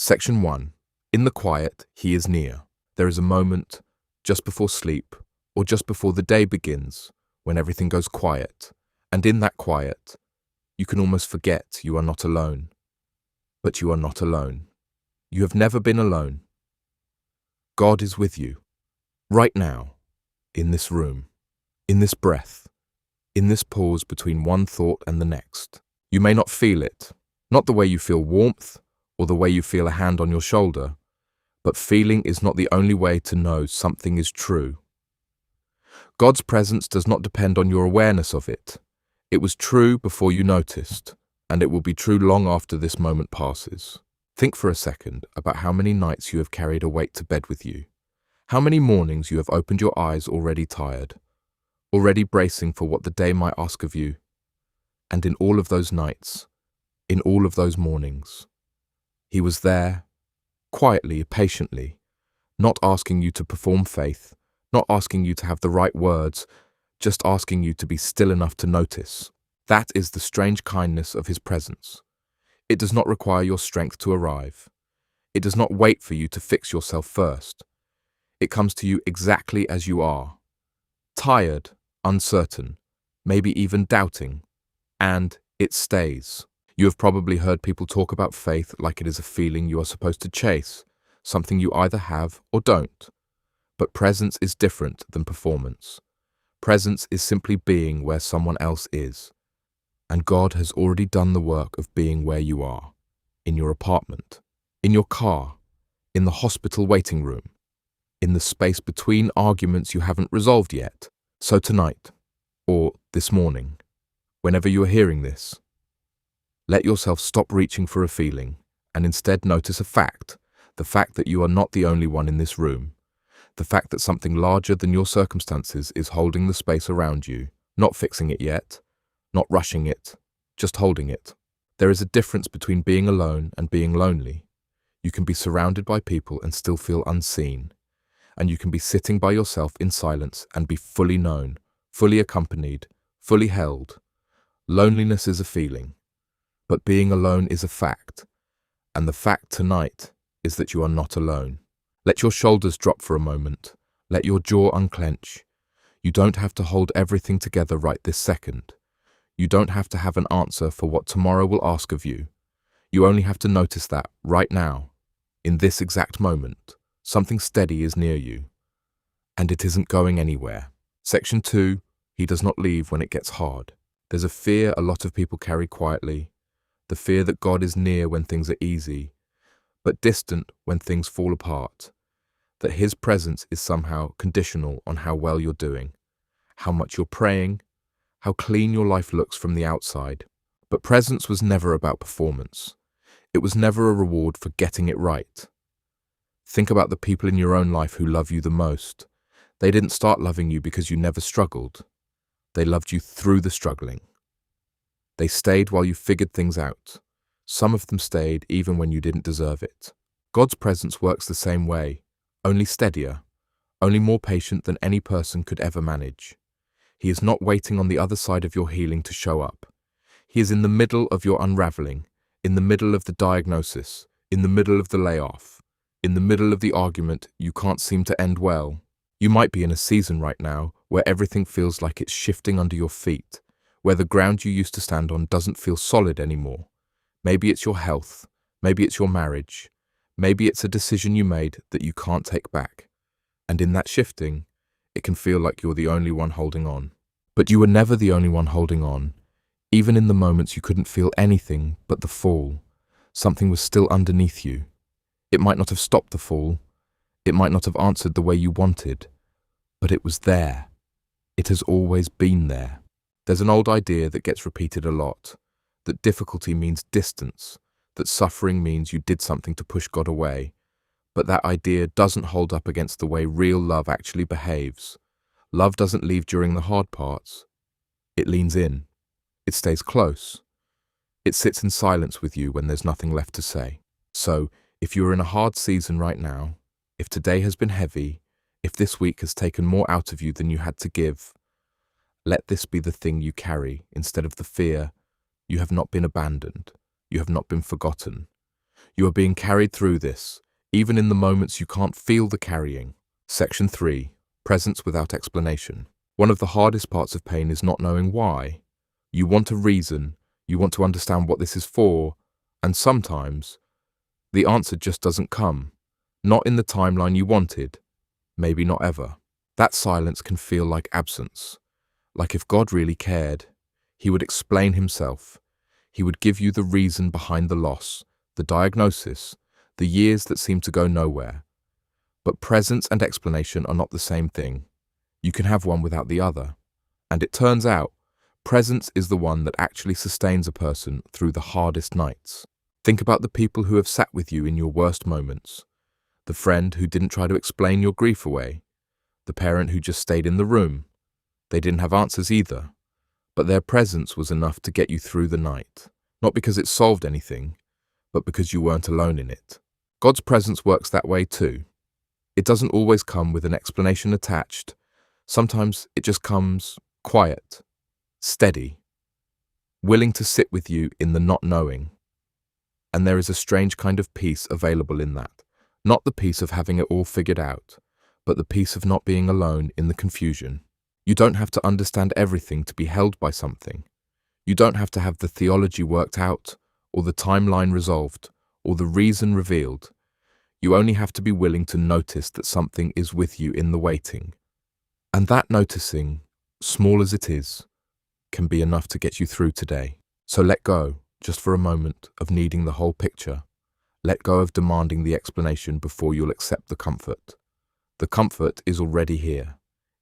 Section 1. In the quiet, he is near. There is a moment, just before sleep, or just before the day begins, when everything goes quiet. And in that quiet, you can almost forget you are not alone. But you are not alone. You have never been alone. God is with you, right now, in this room, in this breath, in this pause between one thought and the next. You may not feel it, not the way you feel warmth or the way you feel a hand on your shoulder, but feeling is not the only way to know something is true. God's presence does not depend on your awareness of it. It was true before you noticed, and it will be true long after this moment passes. Think for a second about how many nights you have carried a weight to bed with you. How many mornings you have opened your eyes already tired, already bracing for what the day might ask of you. And in all of those nights, in all of those mornings, he was there, quietly, patiently, not asking you to perform faith, not asking you to have the right words, just asking you to be still enough to notice. That is the strange kindness of his presence. It does not require your strength to arrive. It does not wait for you to fix yourself first. It comes to you exactly as you are. Tired, uncertain, maybe even doubting, and it stays. You have probably heard people talk about faith like it is a feeling you are supposed to chase, something you either have or don't. But presence is different than performance. Presence is simply being where someone else is. And God has already done the work of being where you are, in your apartment, in your car, in the hospital waiting room, in the space between arguments you haven't resolved yet. So tonight, or this morning, whenever you are hearing this, let yourself stop reaching for a feeling and instead notice a fact, the fact that you are not the only one in this room, the fact that something larger than your circumstances is holding the space around you, not fixing it yet, not rushing it, just holding it. There is a difference between being alone and being lonely. You can be surrounded by people and still feel unseen, and you can be sitting by yourself in silence and be fully known, fully accompanied, fully held. Loneliness is a feeling, but being alone is a fact, and the fact tonight is that you are not alone. Let your shoulders drop for a moment. Let your jaw unclench. You don't have to hold everything together right this second. You don't have to have an answer for what tomorrow will ask of you. You only have to notice that right now, in this exact moment, something steady is near you, and it isn't going anywhere. Section 2, he does not leave when it gets hard. There's a fear a lot of people carry quietly, the fear that God is near when things are easy, but distant when things fall apart, that his presence is somehow conditional on how well you're doing, how much you're praying, how clean your life looks from the outside. But presence was never about performance. It was never a reward for getting it right. Think about the people in your own life who love you the most. They didn't start loving you because you never struggled. They loved you through the struggling. They stayed while you figured things out. Some of them stayed even when you didn't deserve it. God's presence works the same way, only steadier, only more patient than any person could ever manage. He is not waiting on the other side of your healing to show up. He is in the middle of your unraveling, in the middle of the diagnosis, in the middle of the layoff, in the middle of the argument you can't seem to end well. You might be in a season right now where everything feels like it's shifting under your feet, where the ground you used to stand on doesn't feel solid anymore. Maybe it's your health, maybe it's your marriage, maybe it's a decision you made that you can't take back. And in that shifting, it can feel like you're the only one holding on. But you were never the only one holding on. Even in the moments you couldn't feel anything but the fall, something was still underneath you. It might not have stopped the fall. It might not have answered the way you wanted, but it was there. It has always been there. There's an old idea that gets repeated a lot, that difficulty means distance, that suffering means you did something to push God away. But that idea doesn't hold up against the way real love actually behaves. Love doesn't leave during the hard parts. It leans in. It stays close. It sits in silence with you when there's nothing left to say. So, if you're in a hard season right now, if today has been heavy, if this week has taken more out of you than you had to give, let this be the thing you carry instead of the fear. You have not been abandoned. You have not been forgotten. You are being carried through this, even in the moments you can't feel the carrying. Section 3. Presence without explanation. One of the hardest parts of pain is not knowing why. You want a reason, you want to understand what this is for, and sometimes the answer just doesn't come. Not in the timeline you wanted, maybe not ever. That silence can feel like absence. Like if God really cared, he would explain himself. He would give you the reason behind the loss, the diagnosis, the years that seem to go nowhere. But presence and explanation are not the same thing. You can have one without the other. And it turns out, presence is the one that actually sustains a person through the hardest nights. Think about the people who have sat with you in your worst moments. The friend who didn't try to explain your grief away. The parent who just stayed in the room. They didn't have answers either, but their presence was enough to get you through the night. Not because it solved anything, but because you weren't alone in it. God's presence works that way too. It doesn't always come with an explanation attached. Sometimes it just comes quiet, steady, willing to sit with you in the not knowing. And there is a strange kind of peace available in that. Not the peace of having it all figured out, but the peace of not being alone in the confusion. You don't have to understand everything to be held by something. You don't have to have the theology worked out, or the timeline resolved, or the reason revealed. You only have to be willing to notice that something is with you in the waiting. And that noticing, small as it is, can be enough to get you through today. So let go, just for a moment, of needing the whole picture. Let go of demanding the explanation before you'll accept the comfort. The comfort is already here.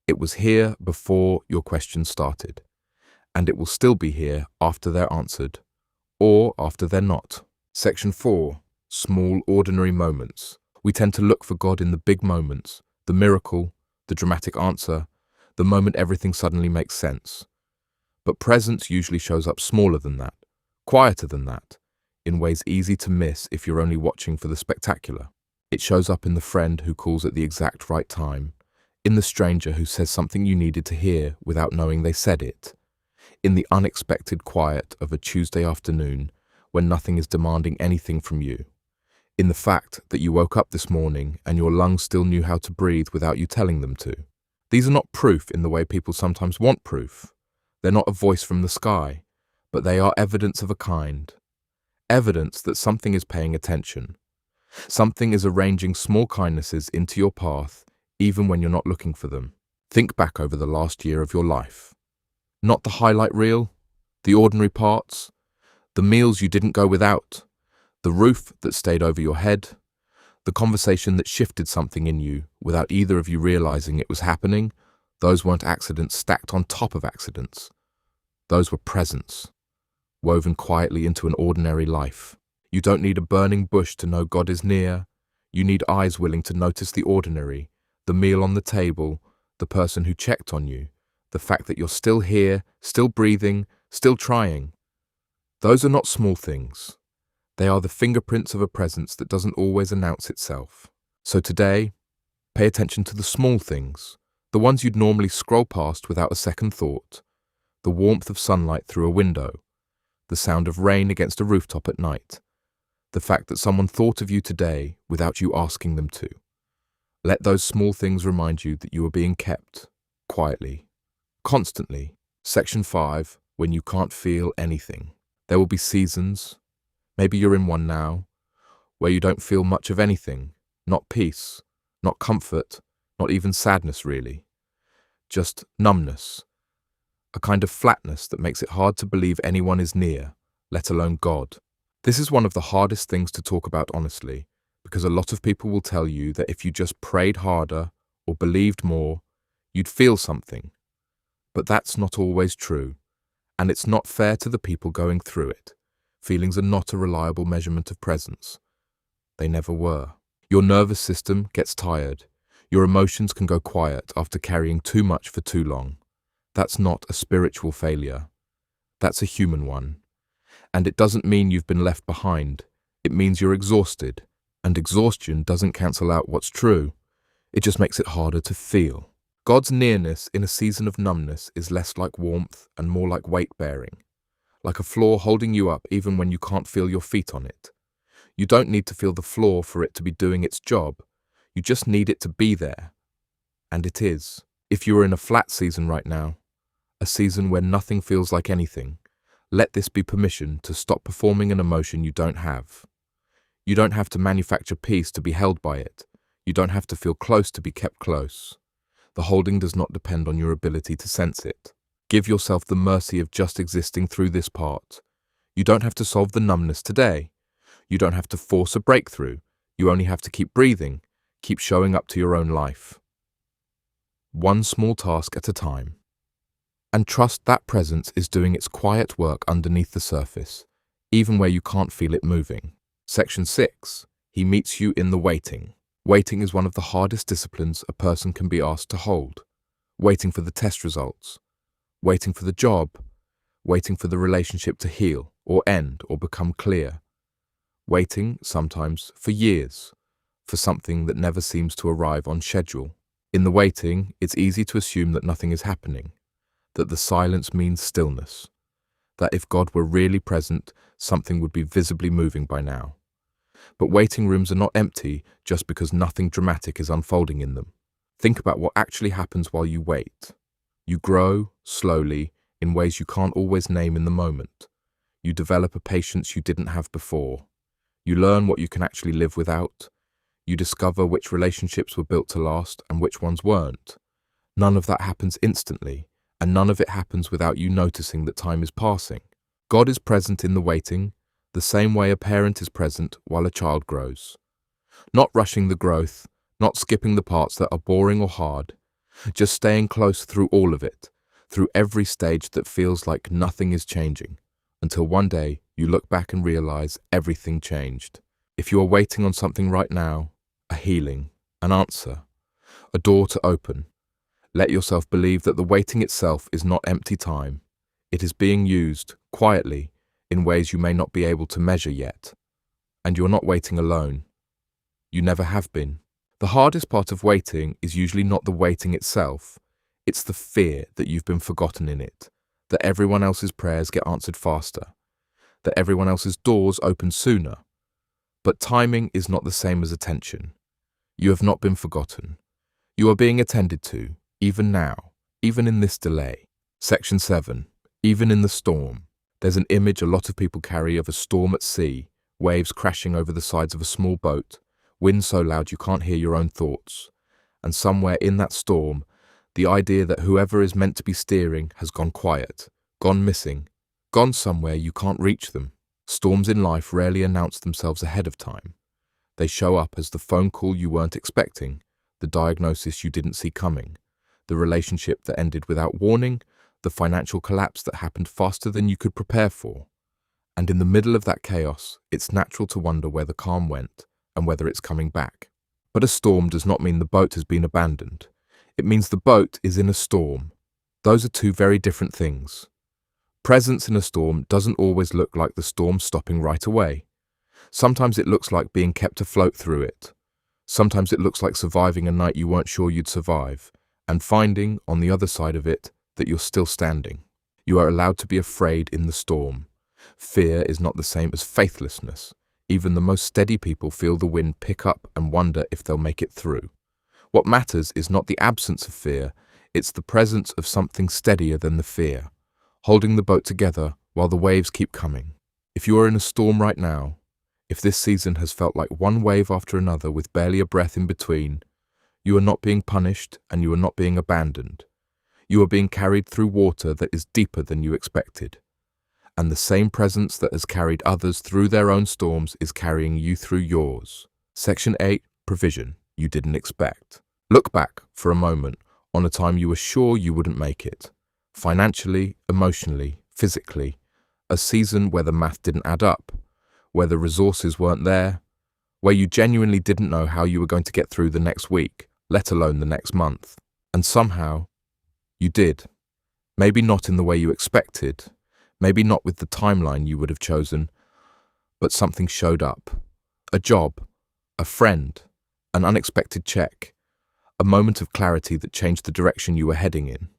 It was here before your questions started, and it will still be here after they're answered, or after they're not. Section 4. Small, ordinary moments. We tend to look for God in the big moments, the miracle, the dramatic answer, the moment everything suddenly makes sense. But presence usually shows up smaller than that, quieter than that, in ways easy to miss if you're only watching for the spectacular. It shows up in the friend who calls at the exact right time, in the stranger who says something you needed to hear without knowing they said it, in the unexpected quiet of a Tuesday afternoon when nothing is demanding anything from you, in the fact that you woke up this morning and your lungs still knew how to breathe without you telling them to. These are not proof in the way people sometimes want proof. They're not a voice from the sky, but they are evidence of a kind. Evidence that something is paying attention. Something is arranging small kindnesses into your path even when you're not looking for them. Think back over the last year of your life. Not the highlight reel, the ordinary parts, the meals you didn't go without, the roof that stayed over your head, the conversation that shifted something in you without either of you realizing it was happening. Those weren't accidents stacked on top of accidents. Those were presents, woven quietly into an ordinary life. You don't need a burning bush to know God is near. You need eyes willing to notice the ordinary, the meal on the table, the person who checked on you, the fact that you're still here, still breathing, still trying. Those are not small things. They are the fingerprints of a presence that doesn't always announce itself. So today, pay attention to the small things, the ones you'd normally scroll past without a second thought. The warmth of sunlight through a window, the sound of rain against a rooftop at night, the fact that someone thought of you today without you asking them to. Let those small things remind you that you are being kept, quietly, constantly. Section 5, when you can't feel anything. There will be seasons, maybe you're in one now, where you don't feel much of anything, not peace, not comfort, not even sadness really. Just numbness, a kind of flatness that makes it hard to believe anyone is near, let alone God. This is one of the hardest things to talk about honestly, because a lot of people will tell you that if you just prayed harder or believed more, you'd feel something. But that's not always true, and it's not fair to the people going through it. Feelings are not a reliable measurement of presence. They never were. Your nervous system gets tired. Your emotions can go quiet after carrying too much for too long. That's not a spiritual failure. That's a human one. And it doesn't mean you've been left behind. It means you're exhausted. And exhaustion doesn't cancel out what's true. It just makes it harder to feel. God's nearness in a season of numbness is less like warmth and more like weight-bearing. Like a floor holding you up even when you can't feel your feet on it. You don't need to feel the flaw for it to be doing its job. You just need it to be there. And it is. If you are in a flat season right now, a season where nothing feels like anything, let this be permission to stop performing an emotion you don't have. You don't have to manufacture peace to be held by it. You don't have to feel close to be kept close. The holding does not depend on your ability to sense it. Give yourself the mercy of just existing through this part. You don't have to solve the numbness today. You don't have to force a breakthrough. You only have to keep breathing, keep showing up to your own life. One small task at a time. And trust that presence is doing its quiet work underneath the surface, even where you can't feel it moving. Section 6. He meets you in the waiting. Waiting is one of the hardest disciplines a person can be asked to hold. Waiting for the test results. Waiting for the job. Waiting for the relationship to heal or end or become clear. Waiting, sometimes, for years, for something that never seems to arrive on schedule. In the waiting, it's easy to assume that nothing is happening, that the silence means stillness, that if God were really present, something would be visibly moving by now. But waiting rooms are not empty just because nothing dramatic is unfolding in them. Think about what actually happens while you wait. You grow, slowly, in ways you can't always name in the moment. You develop a patience you didn't have before. You learn what you can actually live without. You discover which relationships were built to last and which ones weren't. None of that happens instantly, and none of it happens without you noticing that time is passing. God is present in the waiting, the same way a parent is present while a child grows. Not rushing the growth, not skipping the parts that are boring or hard, just staying close through all of it, through every stage that feels like nothing is changing, until one day you look back and realize everything changed. If you are waiting on something right now, a healing, an answer, a door to open, let yourself believe that the waiting itself is not empty time. It is being used, quietly, in ways you may not be able to measure yet. And you're not waiting alone. You never have been. The hardest part of waiting is usually not the waiting itself. It's the fear that you've been forgotten in it, that everyone else's prayers get answered faster, that everyone else's doors open sooner. But timing is not the same as attention. You have not been forgotten. You are being attended to, even now, even in this delay. Section 7. Even in the storm. There's an image a lot of people carry of a storm at sea, waves crashing over the sides of a small boat, wind so loud you can't hear your own thoughts. And somewhere in that storm, the idea that whoever is meant to be steering has gone quiet, gone missing, gone somewhere you can't reach them. Storms in life rarely announce themselves ahead of time. They show up as the phone call you weren't expecting, the diagnosis you didn't see coming, the relationship that ended without warning, the financial collapse that happened faster than you could prepare for. And in the middle of that chaos, it's natural to wonder where the calm went and whether it's coming back. But a storm does not mean the boat has been abandoned. It means the boat is in a storm. Those are two very different things. Presence in a storm doesn't always look like the storm stopping right away. Sometimes it looks like being kept afloat through it. Sometimes it looks like surviving a night you weren't sure you'd survive, and finding, on the other side of it, that you're still standing. You are allowed to be afraid in the storm. Fear is not the same as faithlessness. Even the most steady people feel the wind pick up and wonder if they'll make it through. What matters is not the absence of fear, it's the presence of something steadier than the fear, holding the boat together while the waves keep coming. If you are in a storm right now, if this season has felt like one wave after another with barely a breath in between, you are not being punished and you are not being abandoned. You are being carried through water that is deeper than you expected. And the same presence that has carried others through their own storms is carrying you through yours. Section 8. Provision you didn't expect. Look back for a moment on a time you were sure you wouldn't make it. Financially, emotionally, physically. A season where the math didn't add up, where the resources weren't there, where you genuinely didn't know how you were going to get through the next week, let alone the next month. And somehow, you did. Maybe not in the way you expected, maybe not with the timeline you would have chosen, but something showed up. A job, a friend, an unexpected check, a moment of clarity that changed the direction you were heading in.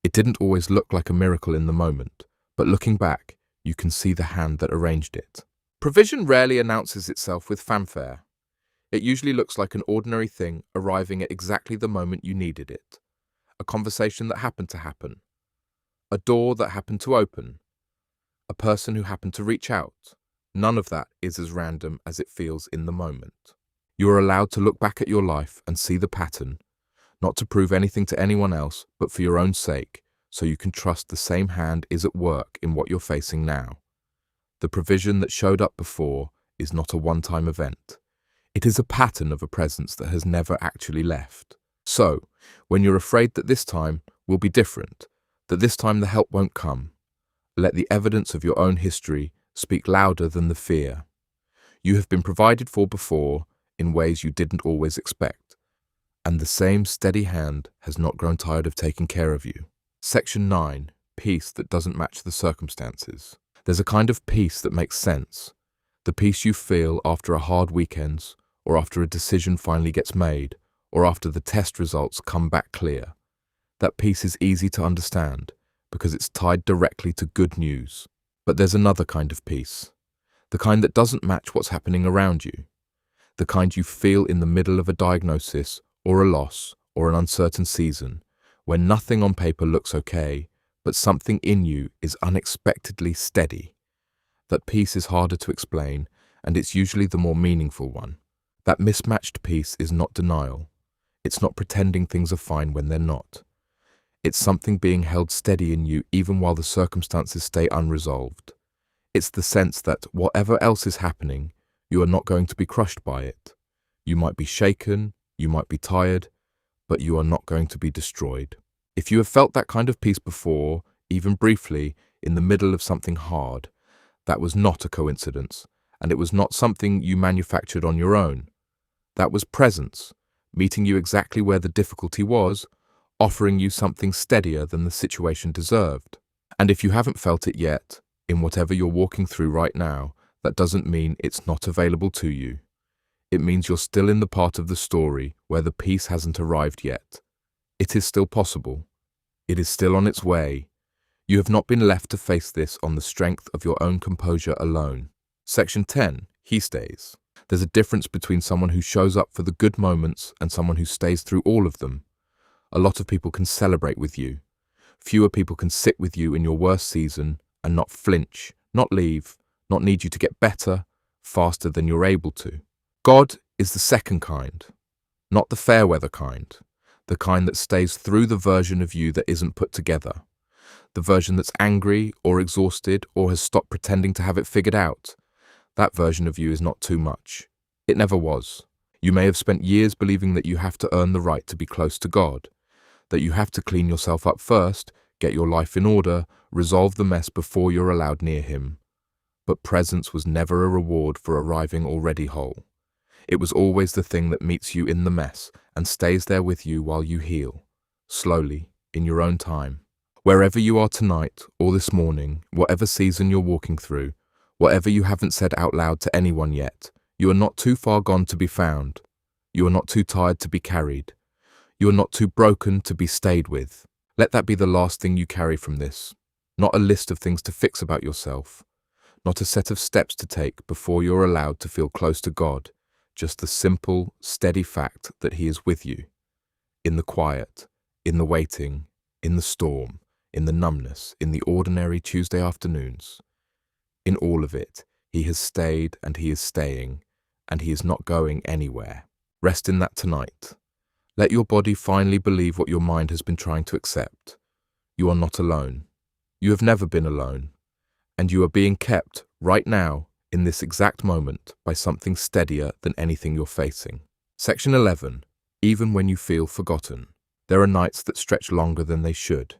It didn't always look like a miracle in the moment, but looking back, you can see the hand that arranged it. Provision rarely announces itself with fanfare. It usually looks like an ordinary thing arriving at exactly the moment you needed it. A conversation that happened to happen. A door that happened to open. A person who happened to reach out. None of that is as random as it feels in the moment. You are allowed to look back at your life and see the pattern, not to prove anything to anyone else, but for your own sake, so you can trust the same hand is at work in what you're facing now. The provision that showed up before is not a one-time event. It is a pattern of a presence that has never actually left. So, when you're afraid that this time will be different, that this time the help won't come, let the evidence of your own history speak louder than the fear. You have been provided for before in ways you didn't always expect, and the same steady hand has not grown tired of taking care of you. Section 9. Peace that doesn't match the circumstances. There's a kind of peace that makes sense. The peace you feel after a hard weekend, or after a decision finally gets made, or after the test results come back clear. That peace is easy to understand because it's tied directly to good news. But there's another kind of peace. The kind that doesn't match what's happening around you. The kind you feel in the middle of a diagnosis, or a loss, or an uncertain season, when nothing on paper looks okay, but something in you is unexpectedly steady. That peace is harder to explain, and it's usually the more meaningful one. That mismatched peace is not denial. It's not pretending things are fine when they're not. It's something being held steady in you even while the circumstances stay unresolved. It's the sense that whatever else is happening, you are not going to be crushed by it. You might be shaken, you might be tired, but you are not going to be destroyed. If you have felt that kind of peace before, even briefly, in the middle of something hard, that was not a coincidence, and it was not something you manufactured on your own. That was presence, meeting you exactly where the difficulty was, offering you something steadier than the situation deserved. And if you haven't felt it yet, in whatever you're walking through right now, that doesn't mean it's not available to you. It means you're still in the part of the story where the peace hasn't arrived yet. It is still possible. It is still on its way. You have not been left to face this on the strength of your own composure alone. Section 10. He stays. There's a difference between someone who shows up for the good moments and someone who stays through all of them. A lot of people can celebrate with you. Fewer people can sit with you in your worst season and not flinch, not leave, not need you to get better faster than you're able to. God is the second kind, not the fair weather kind, the kind that stays through the version of you that isn't put together, the version that's angry or exhausted or has stopped pretending to have it figured out. That version of you is not too much. It never was. You may have spent years believing that you have to earn the right to be close to God, that you have to clean yourself up first, get your life in order, resolve the mess before you're allowed near Him. But presence was never a reward for arriving already whole. It was always the thing that meets you in the mess and stays there with you while you heal, slowly, in your own time. Wherever you are tonight or this morning, whatever season you're walking through, whatever you haven't said out loud to anyone yet, you are not too far gone to be found. You are not too tired to be carried. You are not too broken to be stayed with. Let that be the last thing you carry from this. Not a list of things to fix about yourself. Not a set of steps to take before you're allowed to feel close to God. Just the simple, steady fact that He is with you. In the quiet, in the waiting, in the storm, in the numbness, in the ordinary Tuesday afternoons. In all of it, He has stayed and He is staying, and He is not going anywhere. Rest in that tonight. Let your body finally believe what your mind has been trying to accept. You are not alone. You have never been alone. And you are being kept, right now, in this exact moment, by something steadier than anything you're facing. Section 11. Even when you feel forgotten. There are nights that stretch longer than they should.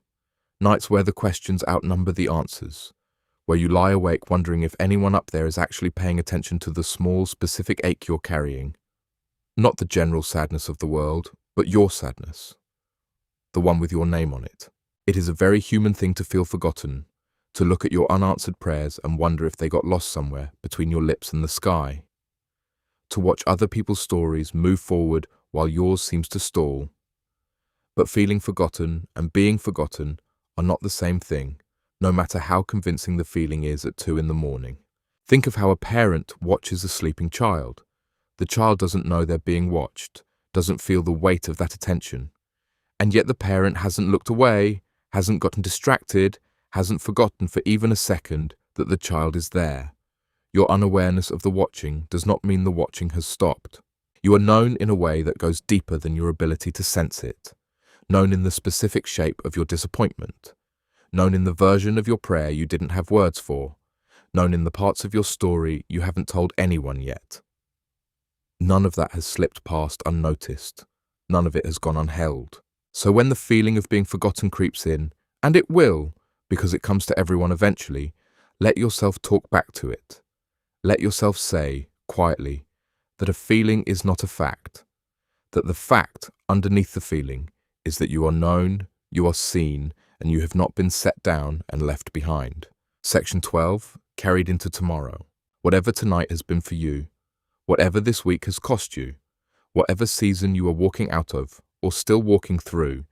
Nights where the questions outnumber the answers. Where you lie awake wondering if anyone up there is actually paying attention to the small, specific ache you're carrying. Not the general sadness of the world, but your sadness. The one with your name on it. It is a very human thing to feel forgotten, to look at your unanswered prayers and wonder if they got lost somewhere between your lips and the sky. To watch other people's stories move forward while yours seems to stall. But feeling forgotten and being forgotten are not the same thing, no matter how convincing the feeling is at 2 in the morning. Think of how a parent watches a sleeping child. The child doesn't know they're being watched, doesn't feel the weight of that attention. And yet the parent hasn't looked away, hasn't gotten distracted, hasn't forgotten for even a second that the child is there. Your unawareness of the watching does not mean the watching has stopped. You are known in a way that goes deeper than your ability to sense it. Known in the specific shape of your disappointment. Known in the version of your prayer you didn't have words for. Known in the parts of your story you haven't told anyone yet. None of that has slipped past unnoticed. None of it has gone unheld. So when the feeling of being forgotten creeps in, and it will, because it comes to everyone eventually, let yourself talk back to it. Let yourself say, quietly, that a feeling is not a fact. That the fact underneath the feeling is that you are known, you are seen, and you have not been set down and left behind. Section 12, carried into tomorrow. Whatever tonight has been for you, whatever this week has cost you, whatever season you are walking out of or still walking through,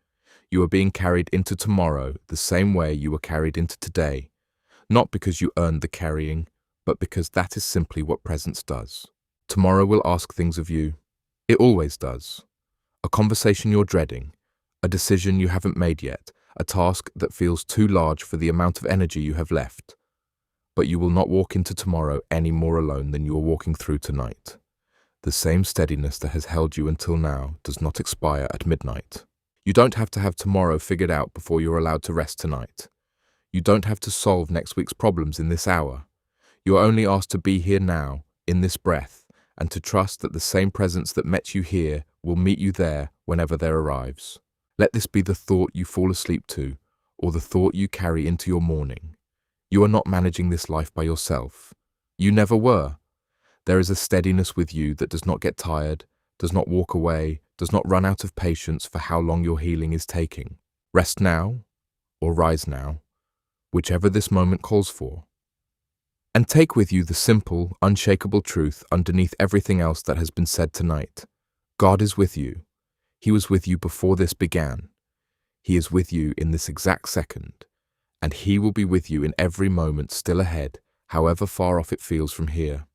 you are being carried into tomorrow the same way you were carried into today, not because you earned the carrying, but because that is simply what presence does. Tomorrow will ask things of you. It always does. A conversation you're dreading, a decision you haven't made yet, a task that feels too large for the amount of energy you have left. But you will not walk into tomorrow any more alone than you are walking through tonight. The same steadiness that has held you until now does not expire at midnight. You don't have to have tomorrow figured out before you're allowed to rest tonight. You don't have to solve next week's problems in this hour. You are only asked to be here now, in this breath, and to trust that the same presence that met you here will meet you there whenever there arrives. Let this be the thought you fall asleep to, or the thought you carry into your morning. You are not managing this life by yourself. You never were. There is a steadiness with you that does not get tired, does not walk away, does not run out of patience for how long your healing is taking. Rest now, or rise now, whichever this moment calls for. And take with you the simple, unshakable truth underneath everything else that has been said tonight. God is with you. He was with you before this began. He is with you in this exact second, and He will be with you in every moment still ahead, however far off it feels from here.